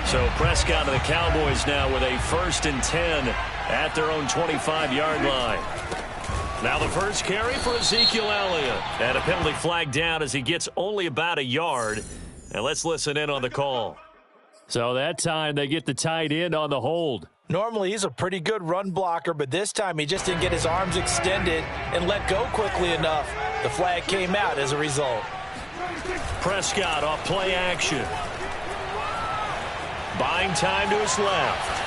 So Prescott and the Cowboys now with a 1st and 10 at their own 25-yard line. Now the first carry for Ezekiel Elliott. And a penalty flag down as he gets only about a yard. And let's listen in on the call. So that time they get the tight end on the hold. Normally he's a pretty good run blocker, but this time he just didn't get his arms extended and let go quickly enough. The flag came out as a result. Prescott off play action. Buying time to his left.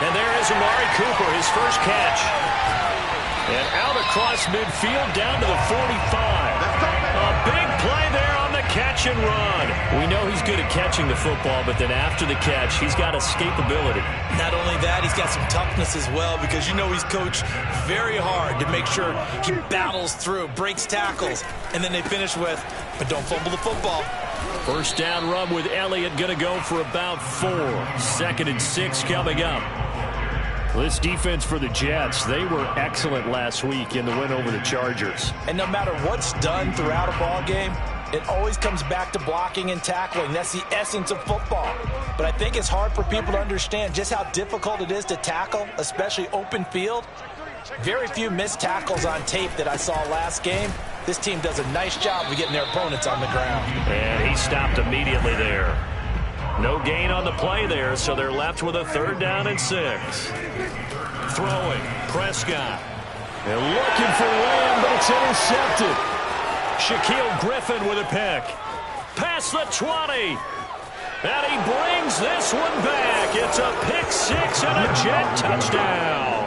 And there is Amari Cooper, his first catch. And out across midfield down to the 45. A big play there on the catch and run. We know he's good at catching the football, but then after the catch, he's got escapability. Not only that, he's got some toughness as well, because you know he's coached very hard to make sure he battles through, breaks tackles, and then they finish with, but don't fumble the football. First down run with Elliott going to go for about 4. 2nd and 6 coming up. This defense for the Jets, they were excellent last week in the win over the Chargers. And no matter what's done throughout a ball game, it always comes back to blocking and tackling. That's the essence of football. But I think it's hard for people to understand just how difficult it is to tackle, especially open field. Very few missed tackles on tape that I saw last game. This team does a nice job of getting their opponents on the ground. And he stopped immediately there. No gain on the play there, so they're left with a 3rd down and 6. Throwing, Prescott. They're looking for Lamb, but it's intercepted. Shaquille Griffin with a pick. Past the 20. And he brings this one back. It's a pick 6 and a Jet touchdown.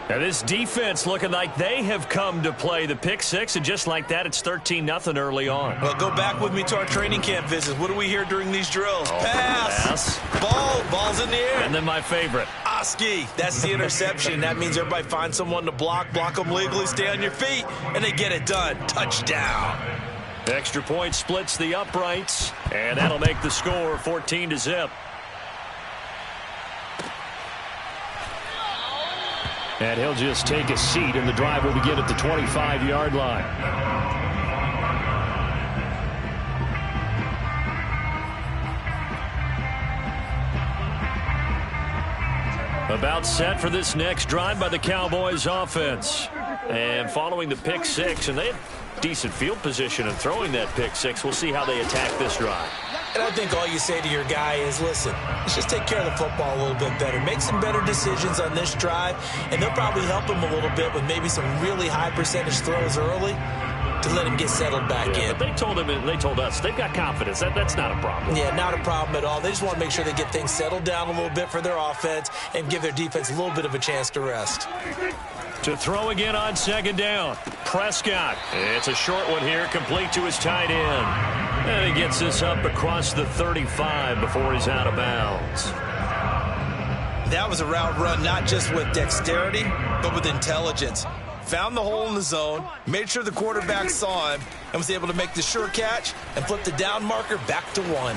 Now this defense looking like they have come to play the pick 6, and just like that, it's 13-0 early on. Well, go back with me to our training camp visits. What do we hear during these drills? Oh, pass. Ball's in the air. And then my favorite. Oski, that's the interception. That means everybody finds someone to block them legally, stay on your feet, and they get it done. Touchdown. Extra point splits the uprights, and that'll make the score 14-0. And he'll just take a seat, and the drive will begin at the 25-yard line. About set for this next drive by the Cowboys offense. And following the pick 6, and they have decent field position and throwing that pick 6. We'll see how they attack this drive. And I think all you say to your guy is, listen, let's just take care of the football a little bit better. Make some better decisions on this drive, and they'll probably help him a little bit with maybe some really high percentage throws early to let him get settled back in. But they told us they've got confidence. That's not a problem. Yeah, not a problem at all. They just want to make sure they get things settled down a little bit for their offense and give their defense a little bit of a chance to rest. To throw again on 2nd down. Prescott. It's a short one here, complete to his tight end. And he gets this up across the 35 before he's out of bounds. That was a route run not just with dexterity, but with intelligence. Found the hole in the zone, made sure the quarterback saw him, and was able to make the sure catch and flip the down marker back to 1.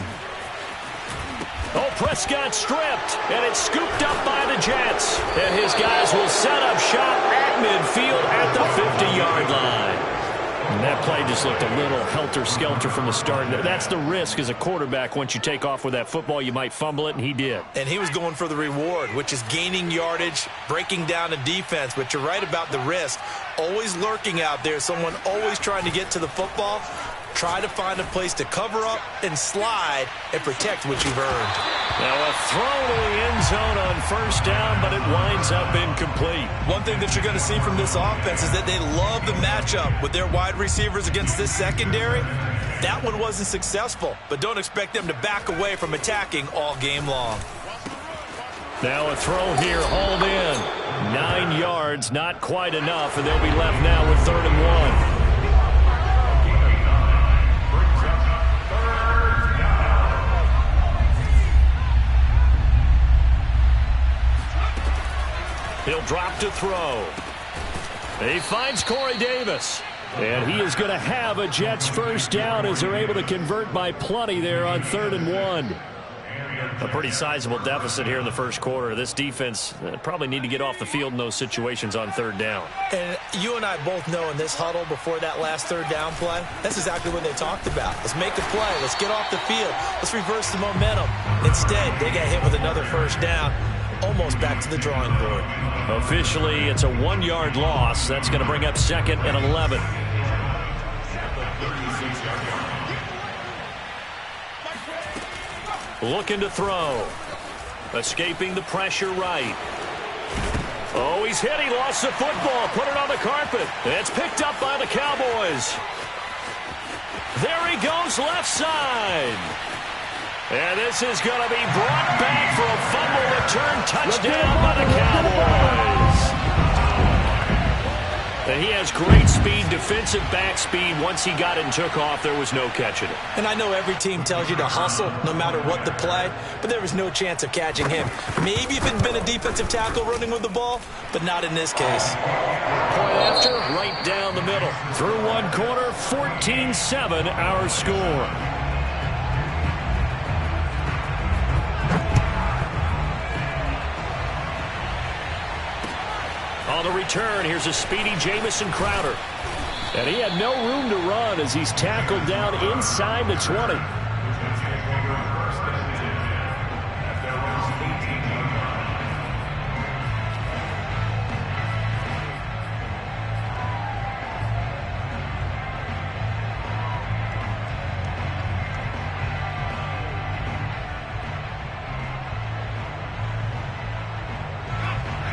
Oh, Prescott stripped, and it's scooped up by the Jets. And his guys will set up shop at midfield at the 50-yard line. And that play just looked a little helter-skelter from the start. That's the risk as a quarterback. Once you take off with that football, you might fumble it, and he did. And he was going for the reward, which is gaining yardage, breaking down a defense. But you're right about the risk. Always lurking out there, someone always trying to get to the football. Try to find a place to cover up and slide and protect what you've earned. Now a throw to the end zone on 1st down, but it winds up incomplete. One thing that you're going to see from this offense is that they love the matchup with their wide receivers against this secondary. That one wasn't successful, but don't expect them to back away from attacking all game long. Now a throw here, hauled in. 9 yards, not quite enough, and they'll be left now with 3rd and 1. He'll drop to throw. He finds Corey Davis. And he is going to have a Jets 1st down as they're able to convert by plenty there on 3rd and 1. A pretty sizable deficit here in the first quarter. This defense probably need to get off the field in those situations on third down. And you and I both know in this huddle before that last third down play, that's exactly what they talked about. Let's make a play. Let's get off the field. Let's reverse the momentum. Instead, they got hit with another first down, almost back to the drawing board. Officially, it's a 1-yard loss. That's going to bring up 2nd and 11. Looking to throw. Escaping the pressure right. Oh, he's hit. He lost the football. Put it on the carpet. It's picked up by the Cowboys. There he goes, left side. And this is going to be brought back for a fumble return touchdown by the Cowboys. And he has great speed, defensive back speed. Once he got it and took off, there was no catching it. And I know every team tells you to hustle no matter what the play, but there was no chance of catching him. Maybe if it had been a defensive tackle running with the ball, but not in this case. Point after, right down the middle. Through one quarter, 14-7 our score. On the return, here's a speedy Jamison Crowder. And he had no room to run as he's tackled down inside the 20.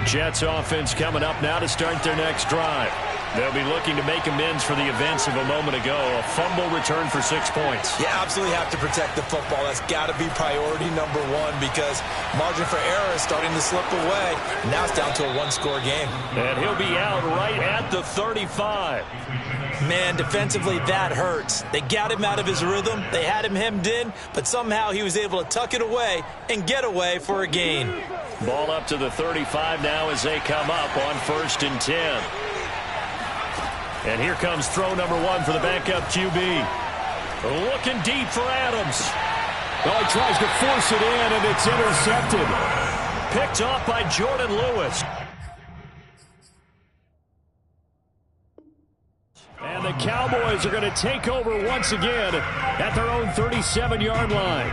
Jets offense coming up now to start their next drive. They'll be looking to make amends for the events of a moment ago. A fumble return for 6 points. Yeah, absolutely have to protect the football. That's got to be priority number one because margin for error is starting to slip away. Now it's down to a one-score game. And he'll be out right at the 35. Man, defensively, that hurts. They got him out of his rhythm. They had him hemmed in, but somehow he was able to tuck it away and get away for a gain. Ball up to the 35 now as they come up on 1st and 10. And here comes throw number 1 for the backup QB. Looking deep for Adams. Oh, he tries to force it in, and it's intercepted. Picked off by Jordan Lewis. And the Cowboys are going to take over once again at their own 37-yard line.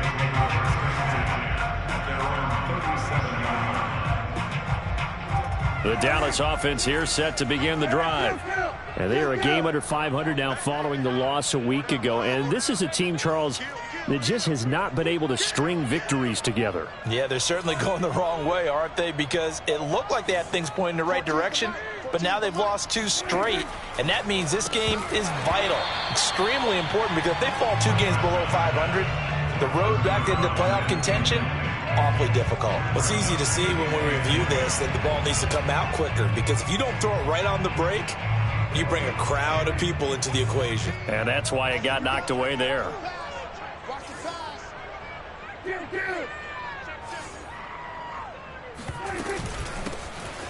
The Dallas offense here set to begin the drive. And they are a game under 500 now following the loss a week ago. And this is a team, Charles, that just has not been able to string victories together. Yeah, they're certainly going the wrong way, aren't they? Because it looked like they had things pointing in the right direction, but now they've lost 2 straight. And that means this game is vital, extremely important, because if they fall 2 games below 500, the road back into playoff contention, awfully difficult. It's easy to see when we review this that the ball needs to come out quicker, because if you don't throw it right on the break, you bring a crowd of people into the equation. And that's why it got knocked away there.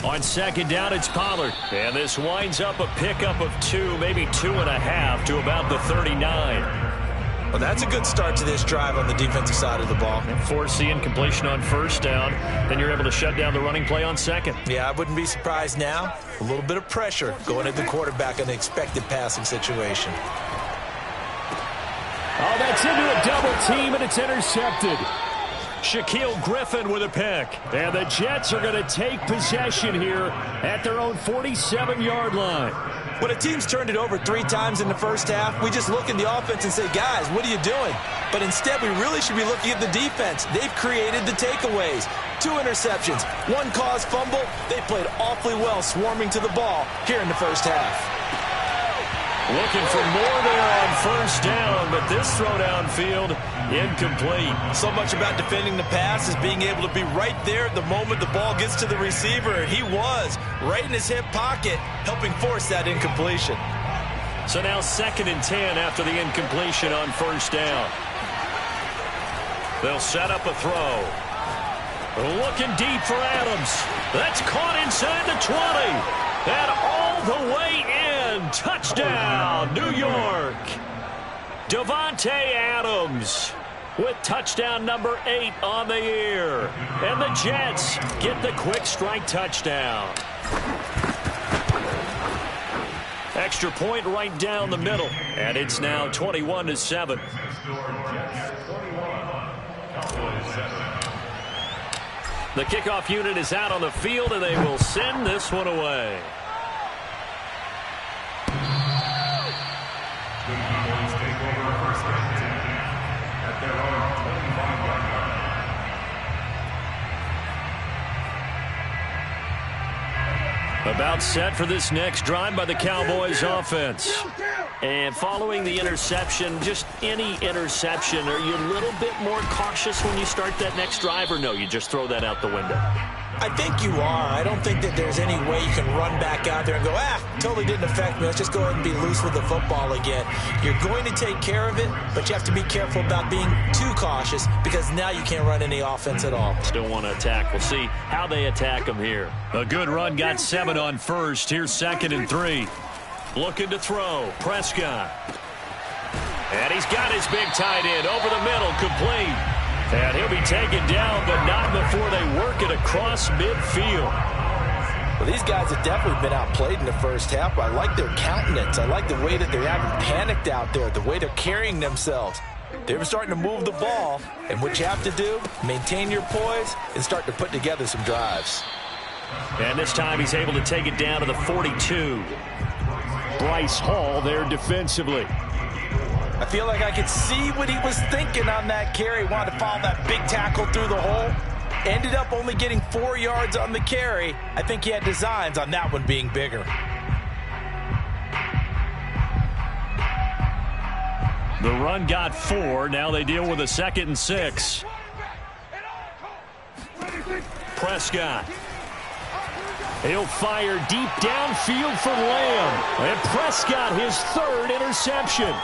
On 2nd down, it's Pollard. And this winds up a pickup of 2, maybe 2.5 to about the 39. Well, that's a good start to this drive on the defensive side of the ball. And force the incompletion on 1st down. Then you're able to shut down the running play on 2nd. Yeah, I wouldn't be surprised now. A little bit of pressure going at the quarterback in the expected passing situation. Oh, that's into a double team, and it's intercepted. Shaquille Griffin with a pick. And the Jets are going to take possession here at their own 47-yard line. When a team's turned it over 3 times in the first half, we just look at the offense and say, guys, what are you doing? But instead, we really should be looking at the defense. They've created the takeaways. 2 interceptions, 1 caused fumble. They played awfully well swarming to the ball here in the first half. Looking for more there on 1st down, but this throw downfield, incomplete. So much about defending the pass is being able to be right there at the moment the ball gets to the receiver. And he was right in his hip pocket, helping force that incompletion. So now 2nd and 10 after the incompletion on 1st down. They'll set up a throw. Looking deep for Adams. That's caught inside the 20. And all the way in. Touchdown, New York. Davante Adams. with touchdown number 8 on the year. And the Jets get the quick strike touchdown. Extra point right down the middle. And it's now 21-7. The kickoff unit is out on the field, and they will send this one away. About set for this next drive by the Cowboys offense. And following the interception, just any interception, are you a little bit more cautious when you start that next drive, or no, you just throw that out the window? I think you are. I don't think that there's any way you can run back out there and go, totally didn't affect me. Let's just go ahead and be loose with the football again. You're going to take care of it, but you have to be careful about being too cautious because now you can't run any offense at all. Still want to attack. We'll see how they attack them here. A good run got 7 on first. Here's 2nd and 3. Looking to throw. Prescott. And he's got his big tight end over the middle, complete. And he'll be taken down, but not before they work it across midfield. Well, these guys have definitely been outplayed in the first half. I like their countenance. I like the way that they haven't panicked out there, the way they're carrying themselves. They're starting to move the ball, and what you have to do, maintain your poise and start to put together some drives. And this time he's able to take it down to the 42. Bryce Hall there defensively. I feel like I could see what he was thinking on that carry. Wanted to follow that big tackle through the hole. Ended up only getting 4 yards on the carry. I think he had designs on that one being bigger. The run got 4. Now they deal with a 2nd and 6. Prescott. He'll fire deep downfield for Lamb. And Prescott, his 3rd interception.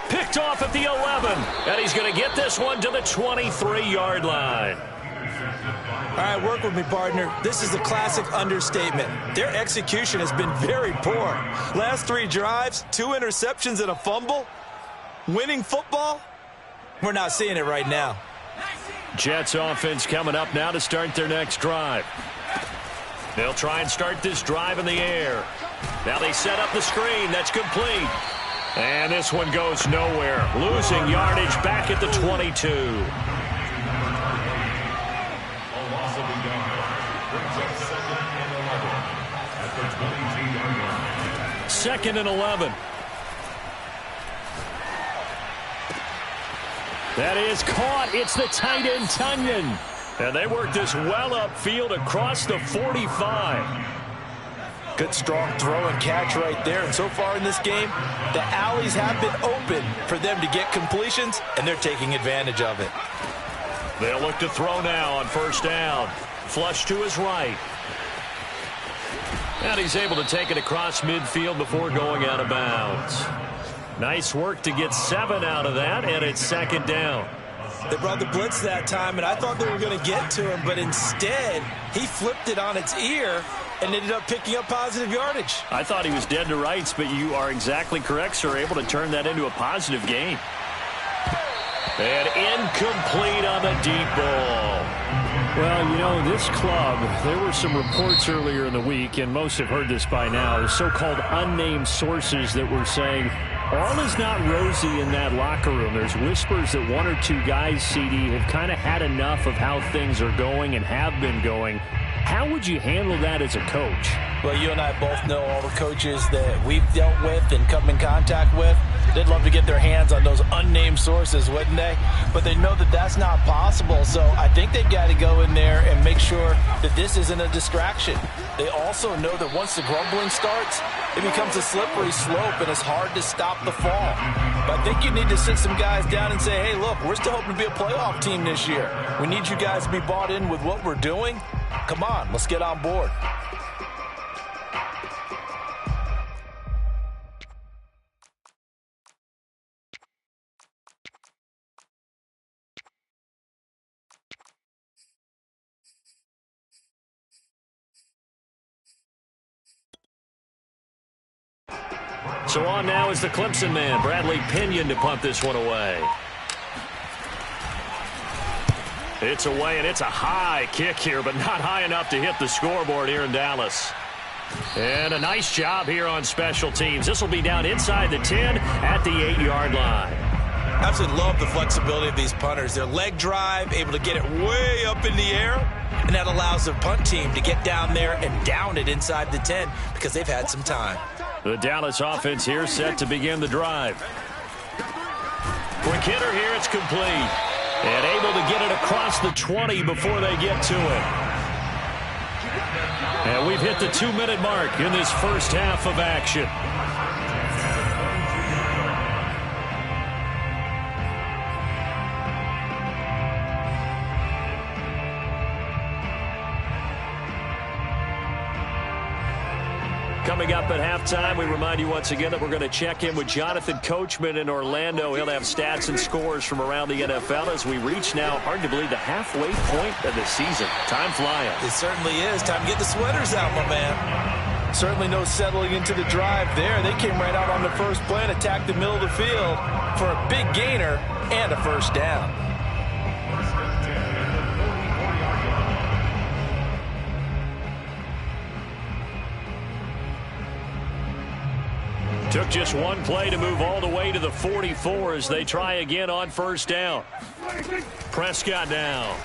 Picked off at the 11. And he's going to get this one to the 23-yard line. All right, work with me, partner. This is a classic understatement. Their execution has been very poor. Last 3 drives, 2 interceptions and a fumble. Winning football? We're not seeing it right now. Jets offense coming up now to start their next drive. They'll try and start this drive in the air. Now they set up the screen. That's complete. And this one goes nowhere. Losing yardage back at the 22. Second and 11. That is caught. It's the tight end, Tunyon. And they work this well upfield across the 45. Good strong throw and catch right there. And so far in this game, the alleys have been open for them to get completions, and they're taking advantage of it. They'll look to throw now on first down. Flush to his right. And he's able to take it across midfield before going out of bounds. Nice work to get 7 out of that, and it's 2nd down. They brought the blitz that time, and I thought they were going to get to him, but instead, he flipped it on its ear and ended up picking up positive yardage. I thought he was dead to rights, but you are exactly correct, sir. Able to turn that into a positive gain. And incomplete on the deep ball. Well, you know, this club, there were some reports earlier in the week, and most have heard this by now, the so-called unnamed sources that were saying all is not rosy in that locker room. There's whispers that 1 or 2 guys, CD, have kind of had enough of how things are going and have been going. How would you handle that as a coach? Well, you and I both know all the coaches that we've dealt with and come in contact with. They'd love to get their hands on those unnamed sources, wouldn't they? But they know that that's not possible, so I think they've got to go in there and make sure that this isn't a distraction. They also know that once the grumbling starts, it becomes a slippery slope, and it's hard to stop the fall. But I think you need to sit some guys down and say, hey, look, we're still hoping to be a playoff team this year. We need you guys to be bought in with what we're doing. Come on, let's get on board. So on now is the Clemson man, Bradley Pinion, to punt this one away. It's away, and it's a high kick here, but not high enough to hit the scoreboard here in Dallas. And a nice job here on special teams. This will be down inside the 10 at the 8-yard line. Absolutely love the flexibility of these punters. Their leg drive, able to get it way up in the air, and that allows the punt team to get down there and down it inside the 10 because they've had some time. The Dallas offense here set to begin the drive. Quick hitter here, it's complete. And able to get it across the 20 before they get to it. And we've hit the 2-minute mark in this first half of action. Coming up at halftime, we remind you once again that we're going to check in with Jonathan Coachman in Orlando. He'll have stats and scores from around the NFL as we reach now, hard to believe, the halfway point of the season. Time flying. It certainly is. Time to get the sweaters out, my man. Certainly no settling into the drive there. They came right out on the first play and attacked the middle of the field for a big gainer and a first down. Took just one play to move all the way to the 44 as they try again on first down. Prescott now.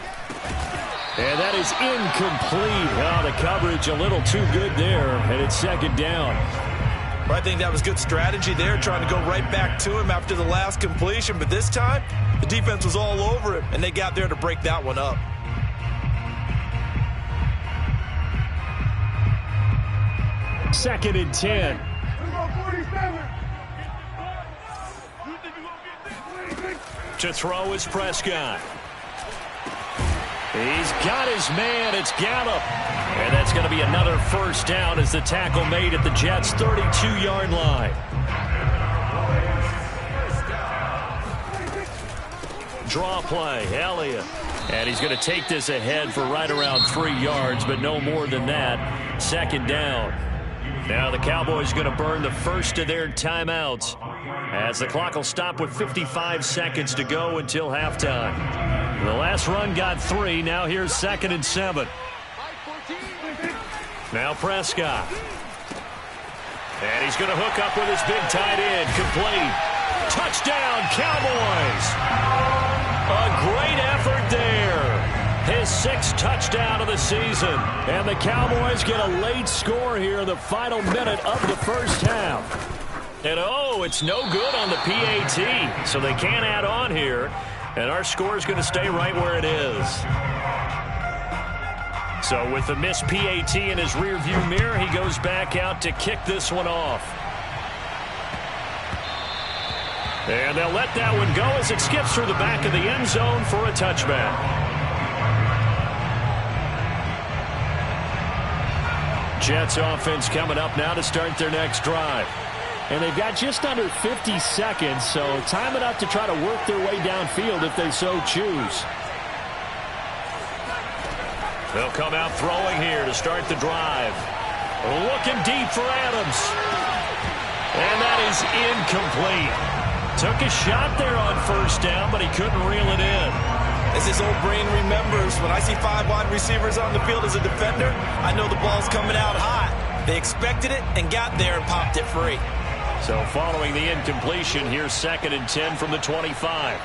And that is incomplete. Oh, the coverage a little too good there, and it's second down. Well, I think that was good strategy there, trying to go right back to him after the last completion. But this time, the defense was all over him, and they got there to break that one up. Second and 10. To throw is Prescott. He's got his man. It's Gallup. And that's going to be another first down as the tackle made at the Jets' 32-yard line. Draw play, Elliott. And he's going to take this ahead for right around 3 yards, but no more than that. Second down. Now the Cowboys going to burn the first of their timeouts as the clock will stop with 55 seconds to go until halftime. The last run got 3. Now here's 2nd and 7. Now Prescott. And he's going to hook up with his big tight end. Complete. Touchdown, Cowboys. A great effort there. His 6th touchdown of the season. And the Cowboys get a late score here in the final minute of the first half. And oh, it's no good on the PAT. So they can't add on here. And our score is going to stay right where it is. So with the missed PAT in his rearview mirror, he goes back out to kick this one off. And they'll let that one go as it skips through the back of the end zone for a touchback. Jets offense coming up now to start their next drive. And they've got just under 50 seconds, so time enough to try to work their way downfield if they so choose. They'll come out throwing here to start the drive. Looking deep for Adams. And that is incomplete. Took a shot there on first down, but he couldn't reel it in. As his old brain remembers, when I see 5 wide receivers on the field as a defender, I know the ball's coming out hot. They expected it and got there and popped it free. So following the incompletion, here's 2nd and 10 from the 25.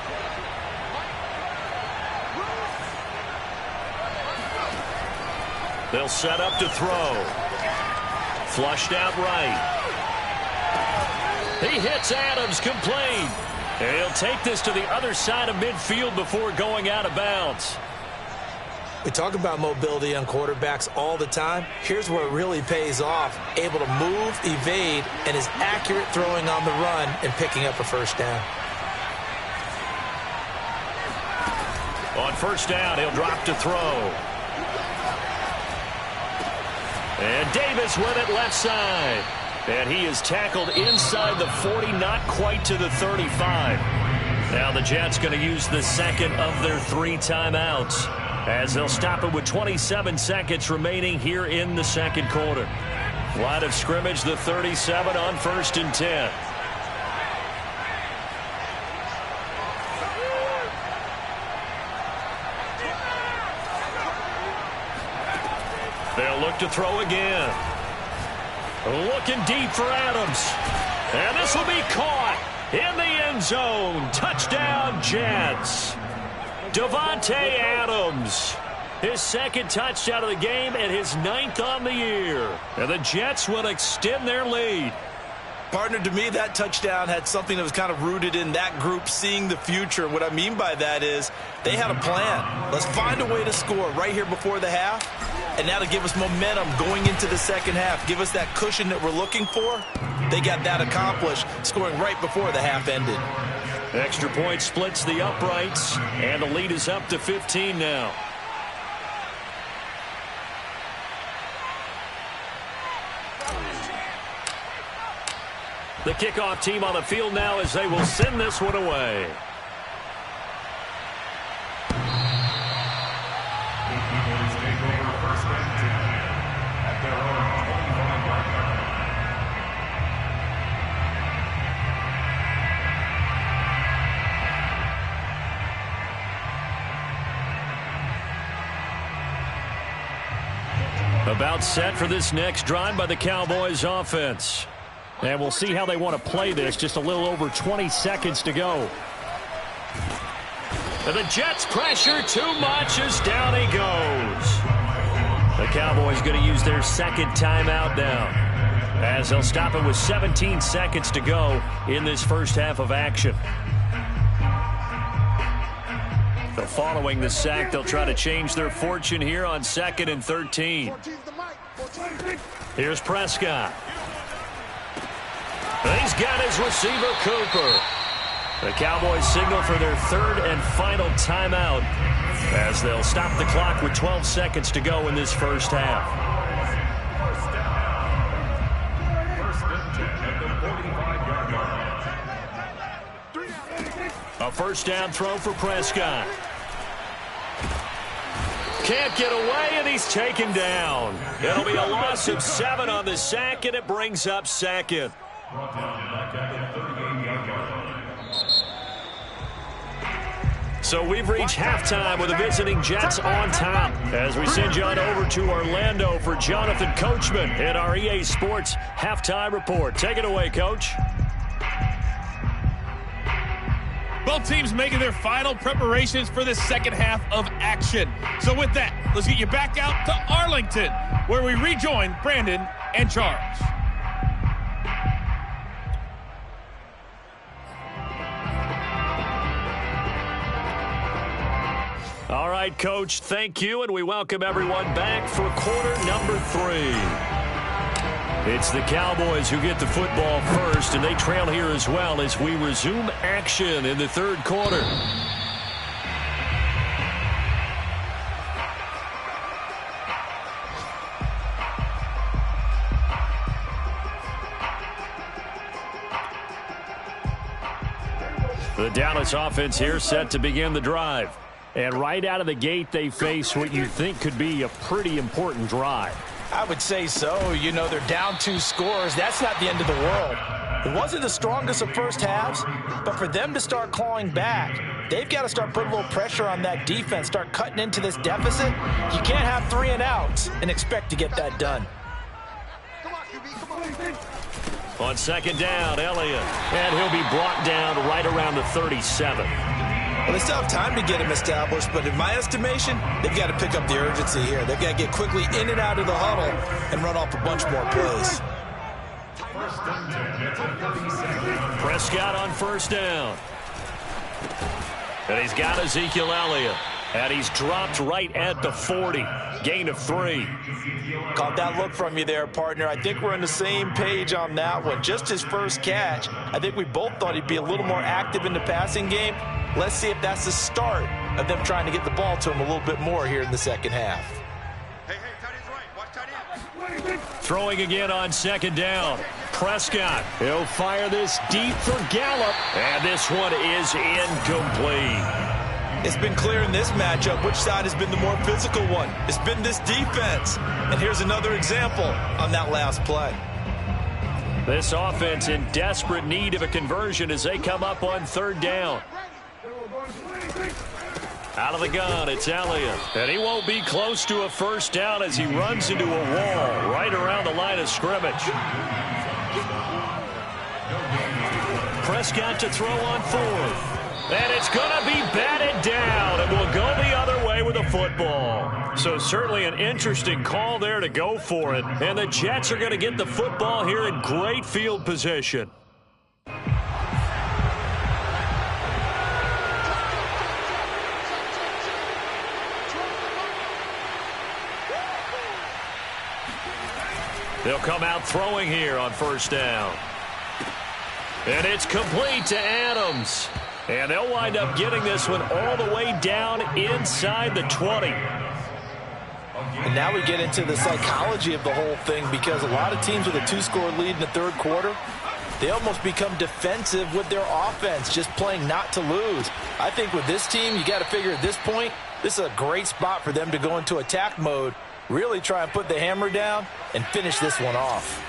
They'll set up to throw. Flushed out right. He hits Adams, complete. And he'll take this to the other side of midfield before going out of bounds. We talk about mobility on quarterbacks all the time. Here's where it really pays off. Able to move, evade, and is accurate throwing on the run and picking up a first down. On first down, he'll drop to throw. And Davis with it left side. And he is tackled inside the 40, not quite to the 35. Now the Jets going to use the second of their 3 timeouts, as they'll stop it with 27 seconds remaining here in the second quarter. Line of scrimmage, the 37 on 1st and 10. They'll look to throw again. Looking deep for Adams. And this will be caught in the end zone. Touchdown, Jets. Davante Adams. His second touchdown of the game and his 9th on the year. And the Jets will extend their lead. Partner, to me, that touchdown had something that was kind of rooted in that group seeing the future. What I mean by that is they had a plan. Let's find a way to score right here before the half. And now to give us momentum going into the second half, give us that cushion that we're looking for. They got that accomplished, scoring right before the half ended. Extra point splits the uprights, and the lead is up to 15 now. The kickoff team on the field now as they will send this one away. About set for this next drive by the Cowboys offense. And we'll see how they want to play this. Just a little over 20 seconds to go. And the Jets pressure too much as down he goes. The Cowboys going to use their second timeout now, as they'll stop it with 17 seconds to go in this first half of action. So following the sack, they'll try to change their fortune here on 2nd and 13. Here's Prescott. He's got his receiver, Cooper. The Cowboys signal for their 3rd and final timeout as they'll stop the clock with 12 seconds to go in this first half. A first down throw for Prescott. Can't get away, and he's taken down. It'll be a loss of 7 on the sack, and it brings up 2nd. So we've reached halftime with the visiting Jets on top as we send you on over to Orlando for Jonathan Coachman at our EA Sports Halftime Report. Take it away, Coach. Both teams making their final preparations for the second half of action. So with that, let's get you back out to Arlington, where we rejoin Brandon and Charles. All right, Coach, thank you, and we welcome everyone back for quarter number 3. It's the Cowboys who get the football first, and they trail here as well as we resume action in the 3rd quarter. The Dallas offense here set to begin the drive. And right out of the gate, they face what you think could be a pretty important drive. I would say so. You know, they're down 2 scores. That's not the end of the world. It wasn't the strongest of first halves, but for them to start clawing back, they've got to start putting a little pressure on that defense, start cutting into this deficit. You can't have 3 and outs and expect to get that done. On 2nd down, Elliott. And he'll be brought down right around the 37. Well, they still have time to get him established, but in my estimation, they've got to pick up the urgency here. They've got to get quickly in and out of the huddle and run off a bunch more plays. Prescott on 1st down. And he's got Ezekiel Elliott. And he's dropped right at the 40. Gain of 3. Caught that look from you there, partner. I think we're on the same page on that one. Just his first catch. I think we both thought he'd be a little more active in the passing game. Let's see if that's the start of them trying to get the ball to him a little bit more here in the second half. Hey, tight end's right. Watch tight end. Throwing again on 2nd down. Prescott. He'll fire this deep for Gallup. And this one is incomplete. It's been clear in this matchup which side has been the more physical one. It's been this defense. And here's another example on that last play. This offense in desperate need of a conversion as they come up on 3rd down. Out of the gun, it's Elliott. And he won't be close to a first down as he runs into a wall right around the line of scrimmage. Prescott to throw on fourth. And it's going to be batted down. It will go the other way with the football. So certainly an interesting call there to go for it. And the Jets are going to get the football here in great field position. They'll come out throwing here on first down. And it's complete to Adams. And they'll wind up getting this one all the way down inside the 20. And now we get into the psychology of the whole thing, because a lot of teams with a 2-score lead in the third quarter, they almost become defensive with their offense, just playing not to lose. I think with this team, you got to figure at this point, this is a great spot for them to go into attack mode, really try and put the hammer down and finish this one off.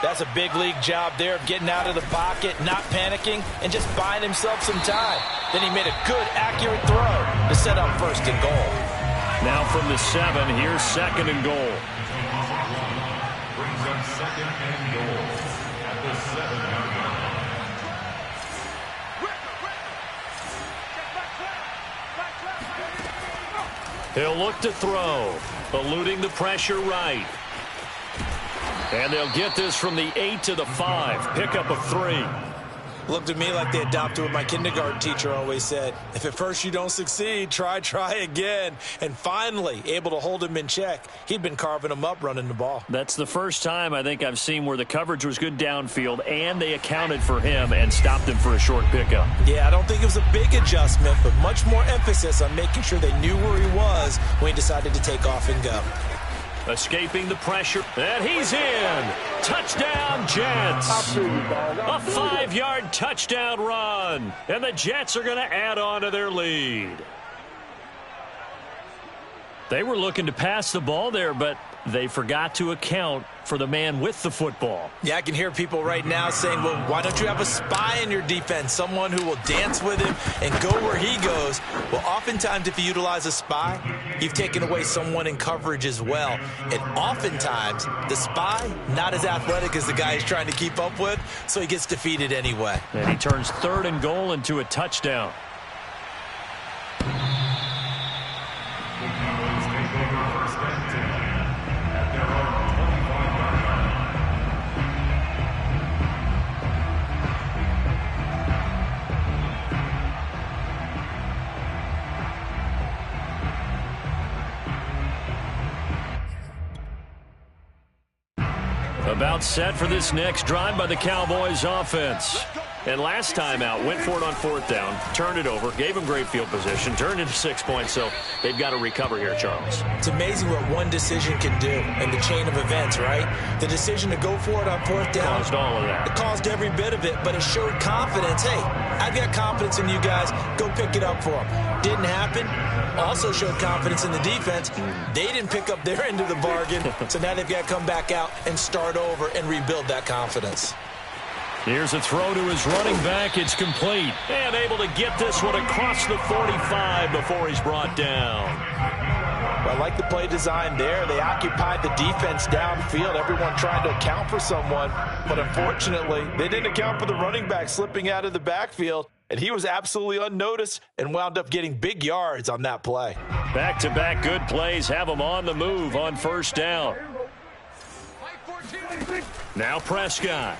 That's a big league job there of getting out of the pocket, not panicking, and just buying himself some time. Then he made a good, accurate throw to set up first and goal. Now from the 7, here's second and goal. Brings up second and goal at the 7-yard line. He'll look to throw, eluding the pressure right. And they'll get this from the 8 to the 5. Pickup of 3. Looked to me like they adopted what my kindergarten teacher always said. If at first you don't succeed, try again. And finally, able to hold him in check. He'd been carving him up running the ball. That's the first time I think I've seen where the coverage was good downfield and they accounted for him and stopped him for a short pickup. Yeah, I don't think it was a big adjustment, but much more emphasis on making sure they knew where he was when he decided to take off and go. Escaping the pressure, and he's in. Touchdown, Jets. A 5-yard touchdown run, and the Jets are going to add on to their lead. They were looking to pass the ball there, but they forgot to account for the man with the football. Yeah, I can hear people right now saying, well, why don't you have a spy in your defense, someone who will dance with him and go where he goes? Well, oftentimes if you utilize a spy, you've taken away someone in coverage as well. And oftentimes, the spy, not as athletic as the guy he's trying to keep up with, so he gets defeated anyway. And he turns third and goal into a touchdown. About set for this next drive by the Cowboys offense. And last time out, went for it on fourth down, turned it over, gave them great field position, turned into 6 points, so they've got to recover here, Charles. It's amazing what one decision can do in the chain of events, right? The decision to go for it on fourth down. Caused all of that. It caused every bit of it, but it showed confidence. Hey, I've got confidence in you guys. Go pick it up for them. Didn't happen. Also showed confidence in the defense. They didn't pick up their end of the bargain, so now they've got to come back out and start over and rebuild that confidence. Here's a throw to his running back. It's complete. And able to get this one across the 45 before he's brought down. Well, I like the play design there. They occupied the defense downfield, everyone trying to account for someone. But unfortunately, they didn't account for the running back slipping out of the backfield. And he was absolutely unnoticed and wound up getting big yards on that play. Back-to-back good plays have him on the move on first down. Now Prescott.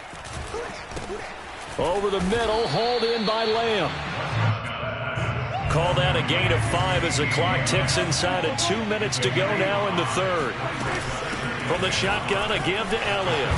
Over the middle, hauled in by Lamb. Call that a gain of 5 as the clock ticks inside of 2 minutes to go now in the third. From the shotgun, a give to Elliott.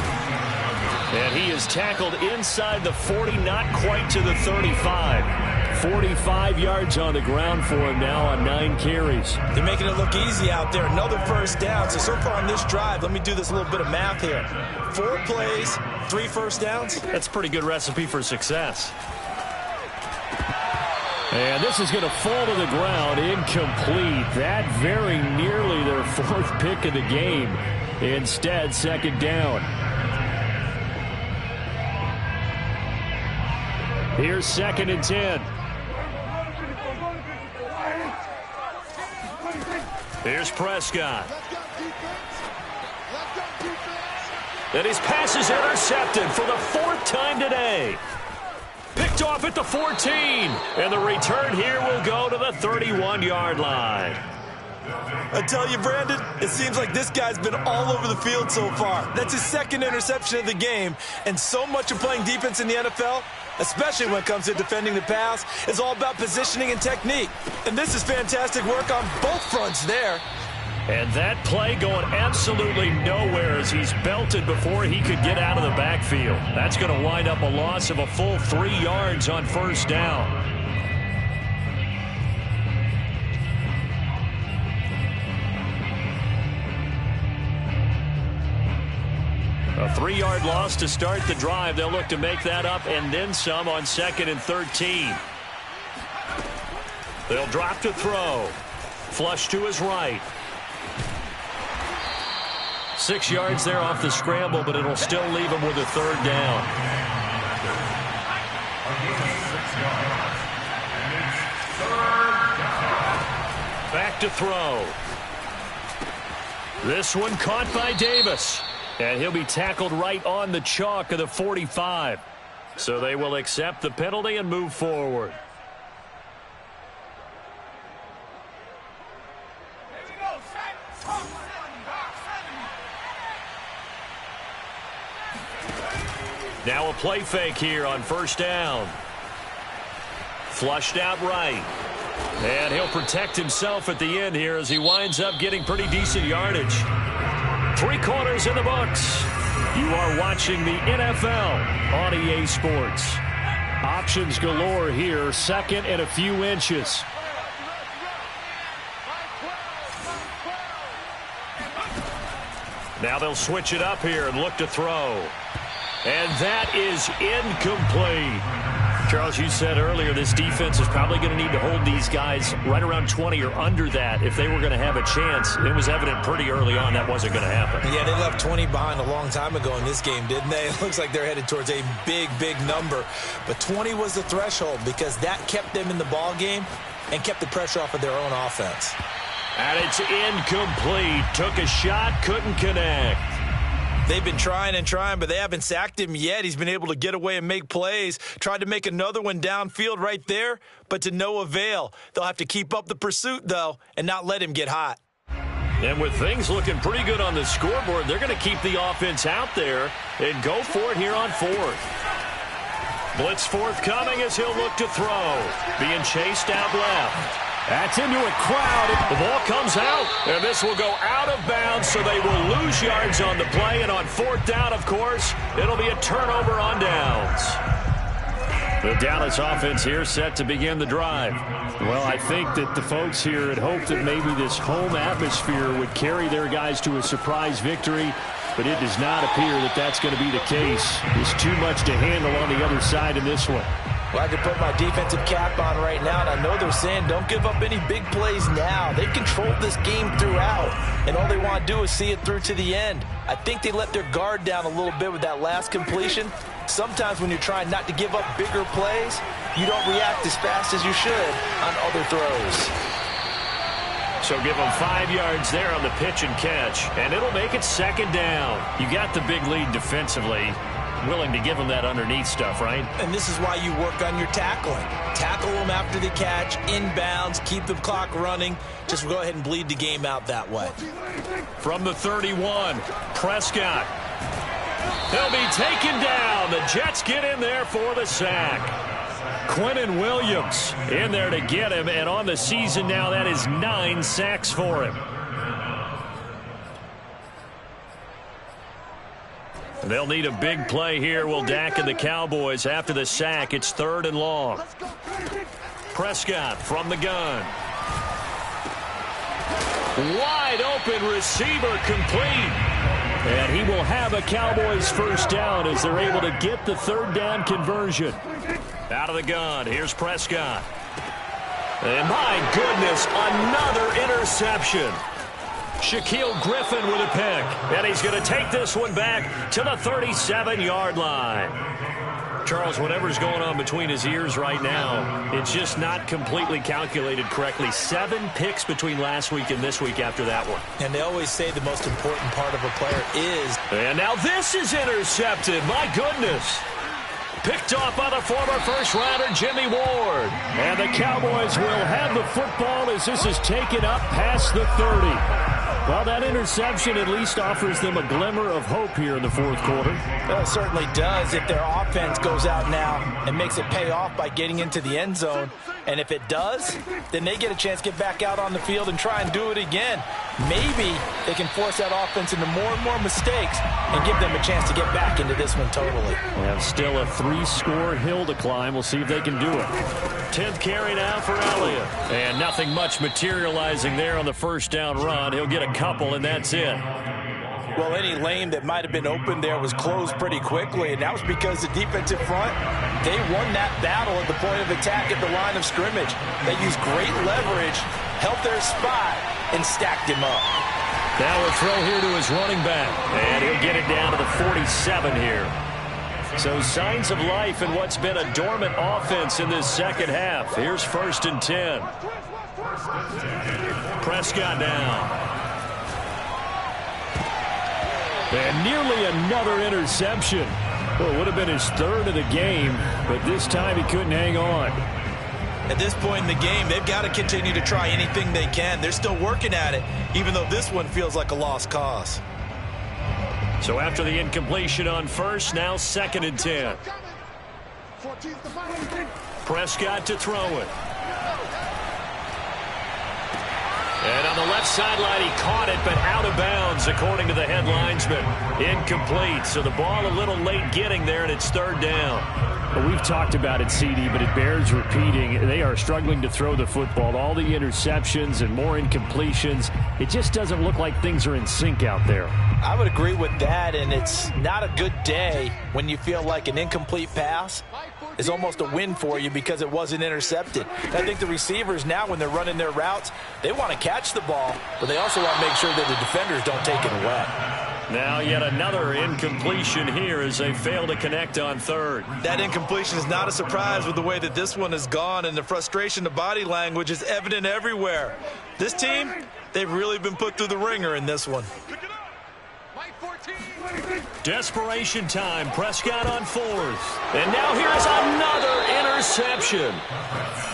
And he is tackled inside the 40, not quite to the 35. 45 yards on the ground for him now on 9 carries. They're making it look easy out there. Another first down. So far on this drive, let me do this little bit of math here. 4 plays, 3 first downs. That's a pretty good recipe for success. And this is going to fall to the ground, incomplete. That very nearly their 4th pick of the game. Instead, second down. Here's 2nd and 10. Here's Prescott. And his pass is intercepted for the 4th time today. Picked off at the 14. And the return here will go to the 31-yard line. I tell you, Brandon, it seems like this guy's been all over the field so far. That's his 2nd interception of the game. And so much of playing defense in the NFL, especially when it comes to defending the pass, is all about positioning and technique. And this is fantastic work on both fronts there. And that play going absolutely nowhere as he's belted before he could get out of the backfield. That's going to wind up a loss of a full 3 yards on 1st down. A 3-yard loss to start the drive. They'll look to make that up and then some on 2nd and 13. They'll drop to throw. Flush to his right. 6 yards there off the scramble, but it'll still leave him with a 3rd down. Back to throw. This one caught by Davis. And he'll be tackled right on the chalk of the 45. So they will accept the penalty and move forward. Now a play fake here on 1st down. Flushed out right. And he'll protect himself at the end here as he winds up getting pretty decent yardage. 3 quarters in the books. You are watching the NFL on EA Sports. Options galore here. 2nd and a few inches. Now they'll switch it up here and look to throw. And that is incomplete. Charles, you said earlier this defense is probably going to need to hold these guys right around 20 or under that if they were going to have a chance. It was evident pretty early on that wasn't going to happen. Yeah, they left 20 behind a long time ago in this game, didn't they? It looks like they're headed towards a big, big number. But 20 was the threshold because that kept them in the ball game and kept the pressure off of their own offense. And it's incomplete. Took a shot, couldn't connect. They've been trying and trying, but they haven't sacked him yet. He's been able to get away and make plays. Tried to make another one downfield right there, but to no avail. They'll have to keep up the pursuit, though, and not let him get hot. And with things looking pretty good on the scoreboard, they're going to keep the offense out there and go for it here on 4th. Blitz forthcoming as he'll look to throw. Being chased out left. That's into a crowd. The ball comes out, and this will go out of bounds, so they will lose yards on the play. And on 4th down, of course, it'll be a turnover on downs. The Dallas offense here set to begin the drive. Well, I think that the folks here had hoped that maybe this home atmosphere would carry their guys to a surprise victory, but it does not appear that that's going to be the case. There's too much to handle on the other side in this one. Well, I can put my defensive cap on right now, and I know they're saying don't give up any big plays now. They've controlled this game throughout, and all they want to do is see it through to the end. I think they let their guard down a little bit with that last completion. Sometimes when you're trying not to give up bigger plays, you don't react as fast as you should on other throws. So give them 5 yards there on the pitch and catch, and it'll make it 2nd down. You got the big lead defensively. Willing to give them that underneath stuff, right? And this is why you work on your tackling. Tackle them after the catch, inbounds, keep the clock running. Just go ahead and bleed the game out that way. From the 31, Prescott. He'll be taken down. The Jets get in there for the sack. Quinnen Williams in there to get him, and on the season now, that is 9 sacks for him. They'll need a big play here, will Dak and the Cowboys. After the sack, it's 3rd and long. Prescott from the gun. Wide open receiver complete. And he will have a Cowboys 1st down as they're able to get the 3rd down conversion. Out of the gun, here's Prescott. And my goodness, another interception. Shaquill Griffin with a pick, and he's going to take this one back to the 37-yard line. Charles, whatever's going on between his ears right now, it's just not completely calculated correctly. 7 picks between last week and this week after that one. And they always say the most important part of a player is... And now this is intercepted. My goodness. Picked off by the former first-rounder Jimmy Ward. And the Cowboys will have the football as this is taken up past the 30. Well, that interception at least offers them a glimmer of hope here in the fourth quarter. Well, it certainly does if their offense goes out now and makes it pay off by getting into the end zone. And if it does, then they get a chance to get back out on the field and try and do it again. Maybe they can force that offense into more and more mistakes and give them a chance to get back into this one totally. They have still a 3-score hill to climb. We'll see if they can do it. 10th carry now for Elliott. And nothing much materializing there on the first down run. He'll get a couple, and that's it. Well, any lane that might have been open there was closed pretty quickly, and that was because the defensive front, they won that battle at the point of attack at the line of scrimmage. They used great leverage, held their spot, and stacked him up. Now a throw here to his running back, and he'll get it down to the 47 here. So signs of life in what's been a dormant offense in this second half. Here's 1st and 10. Prescott now. And nearly another interception. Well, it would have been his 3rd of the game, but this time he couldn't hang on. At this point in the game, they've got to continue to try anything they can. They're still working at it, even though this one feels like a lost cause. So after the incompletion on first, now 2nd and 10. Prescott to throw it. And on the left sideline, he caught it, but out of bounds, according to the head linesman. Incomplete, so the ball a little late getting there, and it's 3rd down. Well, we've talked about it, CD, but it bears repeating. They are struggling to throw the football. All the interceptions and more incompletions. It just doesn't look like things are in sync out there. I would agree with that, and it's not a good day when you feel like an incomplete pass is almost a win for you because it wasn't intercepted. I think the receivers now, when they're running their routes, they want to catch the ball, but they also want to make sure that the defenders don't take it away. Now yet another incompletion here as they fail to connect on 3rd. That incompletion is not a surprise with the way that this one has gone, and the frustration, the body language is evident everywhere. This team, they've really been put through the ringer in this one. Desperation time. Prescott on 4th. And now here's another interception.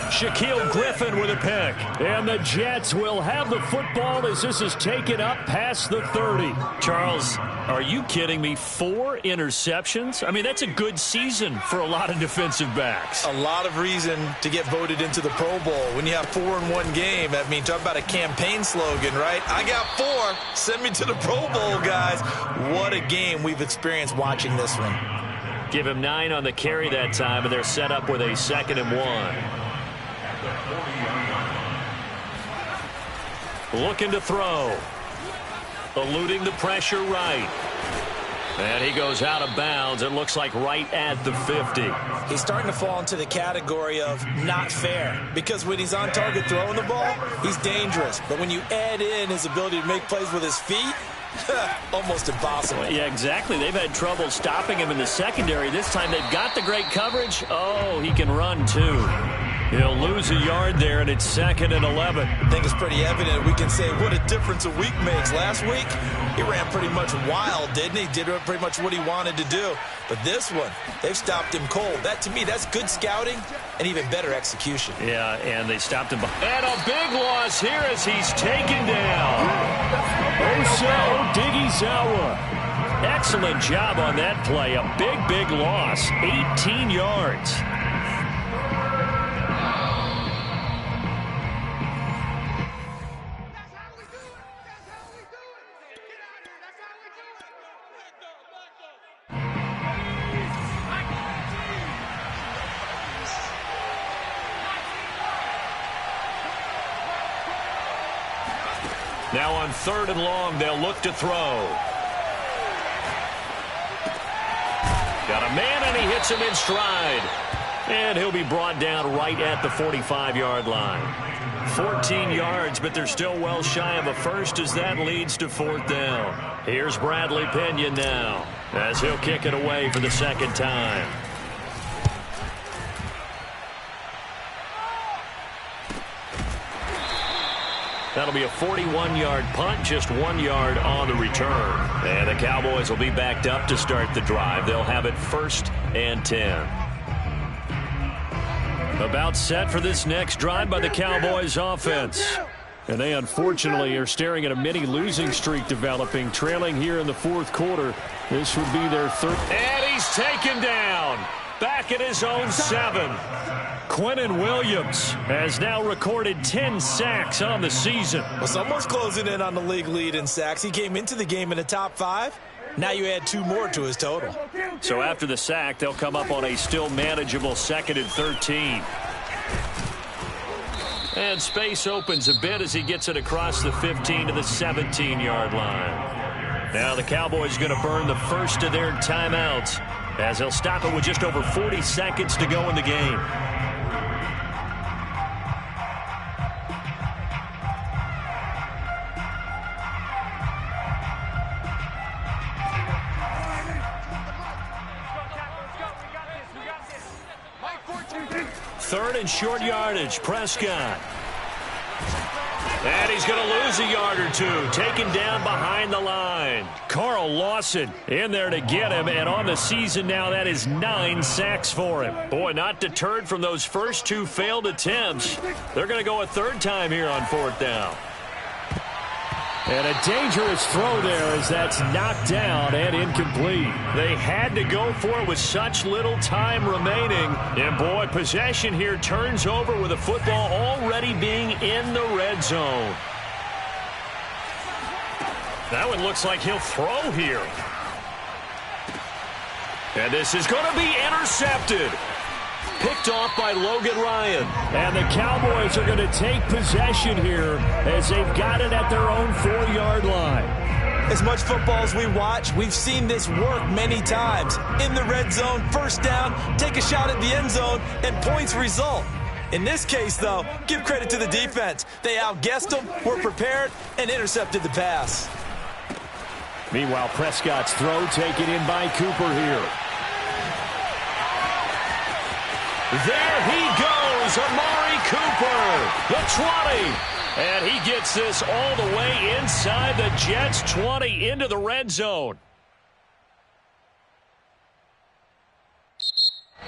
Shaquille Griffin with a pick. And the Jets will have the football as this is taken up past the 30. Charles, are you kidding me? 4 interceptions? I mean, that's a good season for a lot of defensive backs. A lot of reason to get voted into the Pro Bowl. When you have 4 in one game, I mean, talk about a campaign slogan, right? I got 4. Send me to the Pro Bowl, guys. What a game we've experienced watching this one. Give him 9 on the carry that time, and they're set up with a 2nd and 1. Looking to throw. Eluding the pressure right. And he goes out of bounds. It looks like right at the 50. He's starting to fall into the category of not fair. Because when he's on target throwing the ball, he's dangerous. But when you add in his ability to make plays with his feet, almost impossible. Well, yeah, exactly. They've had trouble stopping him in the secondary. This time they've got the great coverage. Oh, he can run too. He'll lose a yard there, and it's 2nd and 11. I think it's pretty evident. We can say what a difference a week makes. Last week, he ran pretty much wild, didn't he? Did pretty much what he wanted to do. But this one, they've stopped him cold. That, to me, that's good scouting and even better execution. Yeah, and they stopped him. And a big loss here as he's taken down. Osa Odighizuwa. Excellent job on that play. A big loss. 18 yards. Now on 3rd and long, they'll look to throw. Got a man, and he hits him in stride. And he'll be brought down right at the 45-yard line. 14 yards, but they're still well shy of a first as that leads to 4th down. Here's Bradley Pinion now as he'll kick it away for the 2nd time. That'll be a 41-yard punt, just 1 yard on the return. And the Cowboys will be backed up to start the drive. They'll have it 1st and 10. About set for this next drive by the Cowboys offense. And they unfortunately are staring at a mini losing streak developing, trailing here in the 4th quarter. This would be their 3rd. And he's taken down. Back at his own 7. Quinnen Williams has now recorded 10 sacks on the season. Well, someone's closing in on the league lead in sacks. He came into the game in the top 5. Now you add 2 more to his total. So after the sack, they'll come up on a still manageable 2nd and 13. And space opens a bit as he gets it across the 15 to the 17-yard line. Now the Cowboys going to burn the first of their timeouts as they'll stop it with just over 40 seconds to go in the game. Third and short yardage, Prescott. And he's going to lose a yard or 2, taken down behind the line. Carl Lawson in there to get him, and on the season now, that is 9 sacks for him. Boy, not deterred from those first 2 failed attempts. They're going to go a 3rd time here on 4th down. And a dangerous throw there as that's knocked down and incomplete. They had to go for it with such little time remaining. And, boy, possession here turns over with the football already being in the red zone. That one looks like he'll throw here. And this is going to be intercepted. Picked off by Logan Ryan. And the Cowboys are going to take possession here as they've got it at their own 4-yard line. As much football as we watch, we've seen this work many times. In the red zone, 1st down, take a shot at the end zone, and points result. In this case, though, give credit to the defense. They outguessed them, were prepared, and intercepted the pass. Meanwhile, Prescott's throw taken in by Cooper here. There he goes, Amari Cooper, the 20. And he gets this all the way inside the Jets' 20 into the red zone.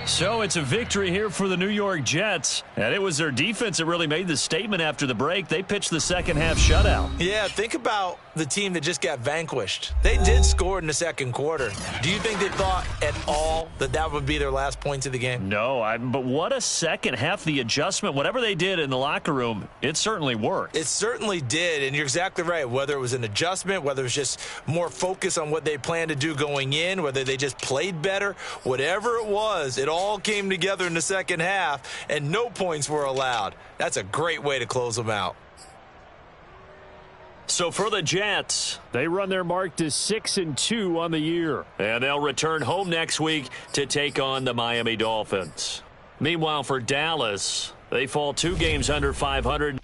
So it's a victory here for the New York Jets. And it was their defense that really made the statement after the break. They pitched the second-half shutout. Yeah, think about the team that just got vanquished. They did score in the 2nd quarter. Do you think they thought at all that that would be their last points of the game? No, but what a second half. The adjustment, whatever they did in the locker room, it certainly worked. It certainly did, and you're exactly right. Whether it was an adjustment, whether it was just more focus on what they planned to do going in, whether they just played better, whatever it was, it all came together in the second half, and no points were allowed. That's a great way to close them out. So for the Jets, they run their mark to 6-2 on the year. And they'll return home next week to take on the Miami Dolphins. Meanwhile, for Dallas, they fall 2 games under 500.